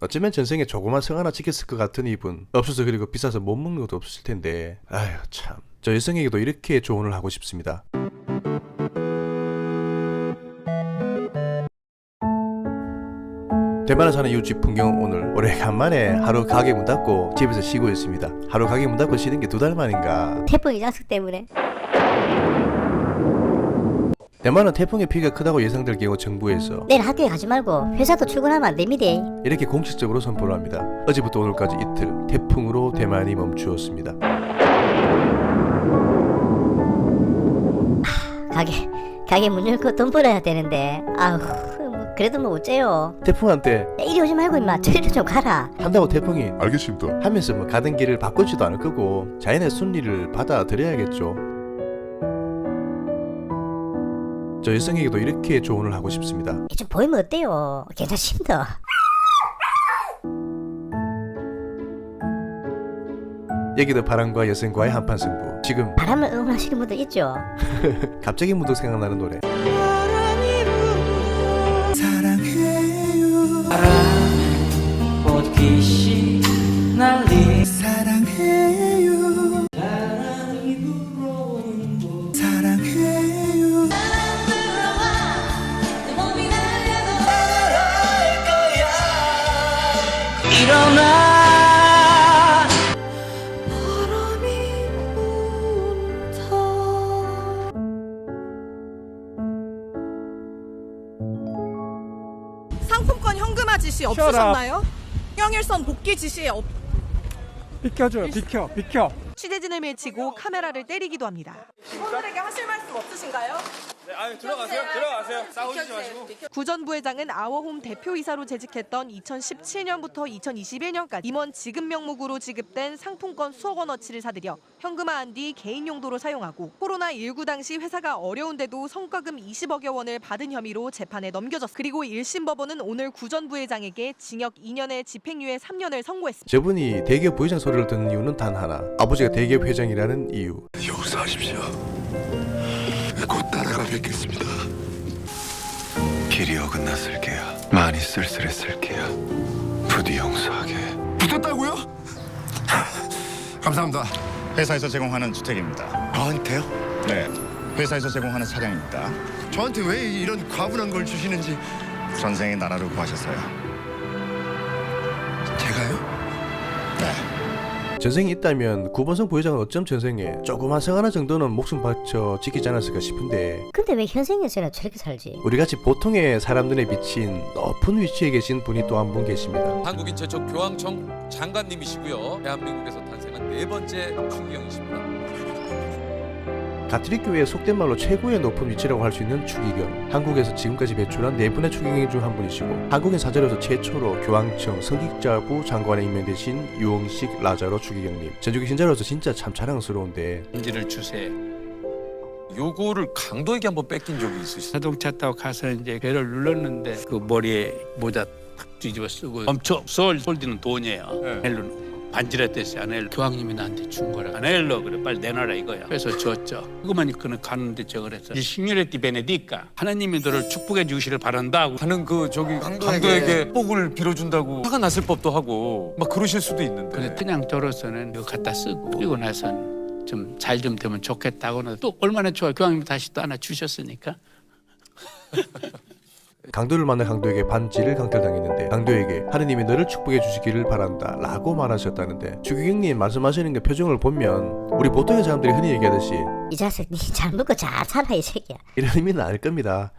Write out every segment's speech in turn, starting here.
어쩌면 전생에 조그만 성 하나 지켰을 것 같은 이분 없어서 그리고 비싸서 못 먹는 것도 없었을 텐데 아휴 참 저 여성에게도 이렇게 조언을 하고 싶습니다. 대만에 사는 이웃집 풍경 오늘 오래간만에 하루 가게 문 닫고 집에서 쉬고 있습니다. 하루 가게 문 닫고 쉬는 게 2달 만인가. 태풍 이장수 때문에. 대만은 태풍의 피해가 크다고 예상될 경우 정부에서 내일 학교에 가지 말고 회사도 출근하면 안 됩니다. 이렇게 공식적으로 선포를 합니다. 어제부터 오늘까지 이틀 태풍으로 대만이 멈추었습니다. 가게 문 열고 돈 벌어야 되는데 아우 그래도 뭐 어째요. 태풍한테 이리 오지 말고 임마 저리로 좀 가라 한다고 태풍이 알겠습니다. 하면서 뭐 가던 길을 바꾸지도 않을 거고 자연의 순리를 받아들여야겠죠. 저 여성에게도 이렇게 조언을 하고 싶습니다. 좀 보이면 어때요. 괜찮습니다. 여기도 바람과 여성과의 한판 승부. 지금 바람을 응원하시는 분도 있죠. 갑자기 문득 생각나는 노래. 꽃깃이 날리 사랑해요. 사랑해요. 일어나 상품권 현금화 지시 없으셨나요? 영일선 복귀 지시 비켜줘요. 비켜. 취재진을 밀치고 카메라를 때리기도 합니다. 직원들에게 하실 말씀 없으신가요? 네, 들어가세요. 싸우지 마시고. 구 전 부회장은 아워홈 대표이사로 재직했던 2017년부터 2021년까지 임원 지급 명목으로 지급된 상품권 수억 원어치를 사들여 현금화한 뒤 개인 용도로 사용하고 코로나19 당시 회사가 어려운데도 성과금 20억여 원을 받은 혐의로 재판에 넘겨졌습니다. 그리고 1심 법원은 오늘 구 전 부회장에게 징역 2년에 집행유예 3년을 선고했습니다. 저분이 대기업 부회장 소리를 듣는 이유는 단 하나. 아버지가 대기업 회장이라는 이유. 용서하십시오. 곧 따라가 뵙겠습니다. 길이 어긋났을 게야. 많이 쓸쓸했을 게야. 부디 용서하게. 붙었다고요? 감사합니다. 회사에서 제공하는 주택입니다. 저한테요? 네, 회사에서 제공하는 차량입니다. 저한테 왜 이런 과분한 걸 주시는지. 전생에 나라를 구하셨어요. 제가요? 전생이 있다면 구본성 부회장은 어쩜 전생에 조그만 성 하나 정도는 목숨 바쳐 지키지 않았을까 싶은데 근데 왜 현생에서는 저렇게 살지? 우리같이 보통의 사람 눈에 비친 높은 위치에 계신 분이 또 한 분 계십니다. 한국인 최초 교황청 장관님이시고요. 대한민국에서 탄생한 4번째 추기경이십니다. 가톨릭교회의 속된 말로 최고의 높은 위치라고 할 수 있는 추기경. 한국에서 지금까지 배출한 4분의 추기경 중 한 분이시고 한국인 사절에서 최초로 교황청 성직자부 장관에 임명되신 유홍식 라자로 추기경님. 전주교 신자로서 진짜 참 자랑스러운데 인지를 주세. 요거를 강도에게 한번 뺏긴 적이 있으시죠? 자동차 타고 가서 이제 배를 눌렀는데 그 머리에 모자 탁 뒤집어 쓰고 엄청 홀디는 돈이에요. 네. 헬로는 반지를 안헬로 교황님이 나한테 준 거라. 안헬로 그래 빨리 내놔라 이거야. 그래서 줬죠. 그것만 그는 가는데 저 그랬어. 이 시뉴레티 베네디카 하나님이 너를 축복해 주시를 바란다고. 하는 그 저기 강도에게 복을 빌어준다고 화가 났을 법도 하고 막 그러실 수도 있는데. 근데 그냥 저로서는 이거 갖다 쓰고 그리고 나서는 좀 잘 좀 되면 좋겠다고는 또 얼마나 좋아. 교황님이 다시 또 하나 주셨으니까. 강도를 만나 강도에게 반지를 강탈당했는데 강도에게 하느님이 너를 축복해 주시기를 바란다 라고 말하셨다는데 추기경님 말씀하시는 그 표정을 보면 우리 보통의 사람들이 흔히 얘기하듯이 이 자식 니 잘 먹고 잘 살아 이 새끼야. 이런 의미는 아닐 겁니다.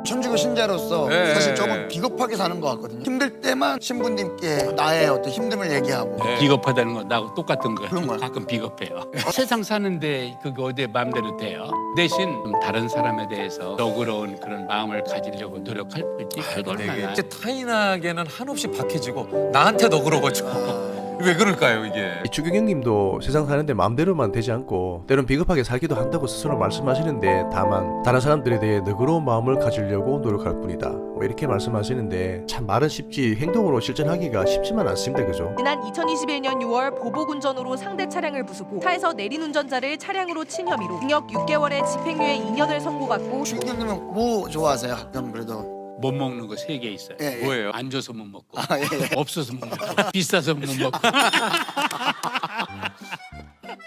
천주교 신자로서 네. 사실 조금 비겁하게 사는 것 같거든요. 힘들 때만 신부님께 나의 어떤 힘듦을 얘기하고 비겁하다는 건 나하고 똑같은 거예요. 그런 거야. 가끔 비겁해요. 세상 사는데 그게 어디 마음대로 돼요. 대신 좀 다른 사람에 대해서 너그러운 그런 마음을 가지려고 노력할 뿐이지 그게 얼마나. 이제 타인에게는 한없이 박해지고 나한테 너그러워져. 왜 그럴까요 이게? 이 추기경님도 세상 사는데 마음대로만 되지 않고 때론 비겁하게 살기도 한다고 스스로 말씀하시는데 다만 다른 사람들에 대해 너그러운 마음을 가지려고 노력할 뿐이다 뭐 이렇게 말씀하시는데 참 말은 쉽지 행동으로 실천하기가 쉽지만 않습니다. 그죠? 지난 2021년 6월 보복운전으로 상대 차량을 부수고 차에서 내린 운전자를 차량으로 친 혐의로 징역 6개월에 집행유예 2년을 선고받고 추기경님은 뭐 좋아하세요? 그럼 그래도 못 먹는 거 3개 있어요. 예, 예. 뭐예요? 앉아서 못 먹고, 아, 예, 예. 없어서 못 먹고, 비싸서 못 먹고,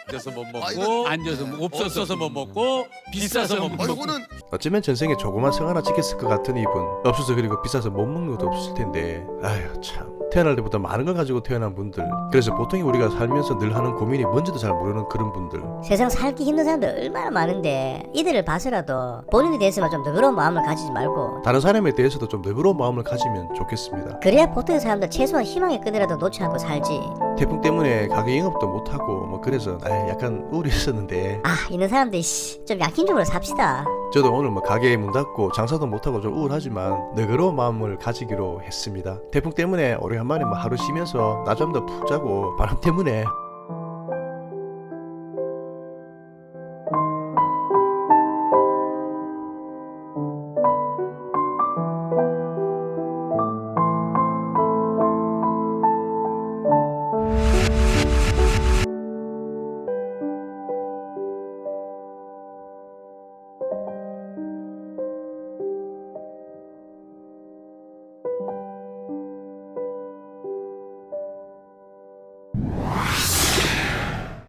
앉아서 못 아, 먹고 이거- 앉아서 없어서 못 먹고 비싸서 못 먹고. 이거는 어쩌면 전생에 조그만 성 하나 찍혔을 것 같은 이분 없어서 그리고 비싸서 못 먹는 것도 없을 텐데 아휴 참 태어날 때부터 많은 걸 가지고 태어난 분들 그래서 보통 우리가 살면서 늘 하는 고민이 뭔지도 잘 모르는 그런 분들 세상 살기 힘든 사람들 얼마나 많은데 이들을 봐서라도 본인에 대해서만 좀 너그러운 마음을 가지지 말고 다른 사람에 대해서도 좀 너그러운 마음을 가지면 좋겠습니다. 그래야 보통의 사람들 최소한 희망의 끈이라도 놓지 않고 살지. 태풍 때문에 가게 영업도 못하고 뭐 그래서 약간 우울했었는데 아 있는 사람들 좀 양심적으로 삽시다. 저도 오늘 뭐 가게 문 닫고 장사도 못하고 좀 우울하지만 너그러운 마음을 가지기로 했습니다. 태풍 때문에 오래간만에 뭐 하루 쉬면서 낮잠도 푹 자고 바람 때문에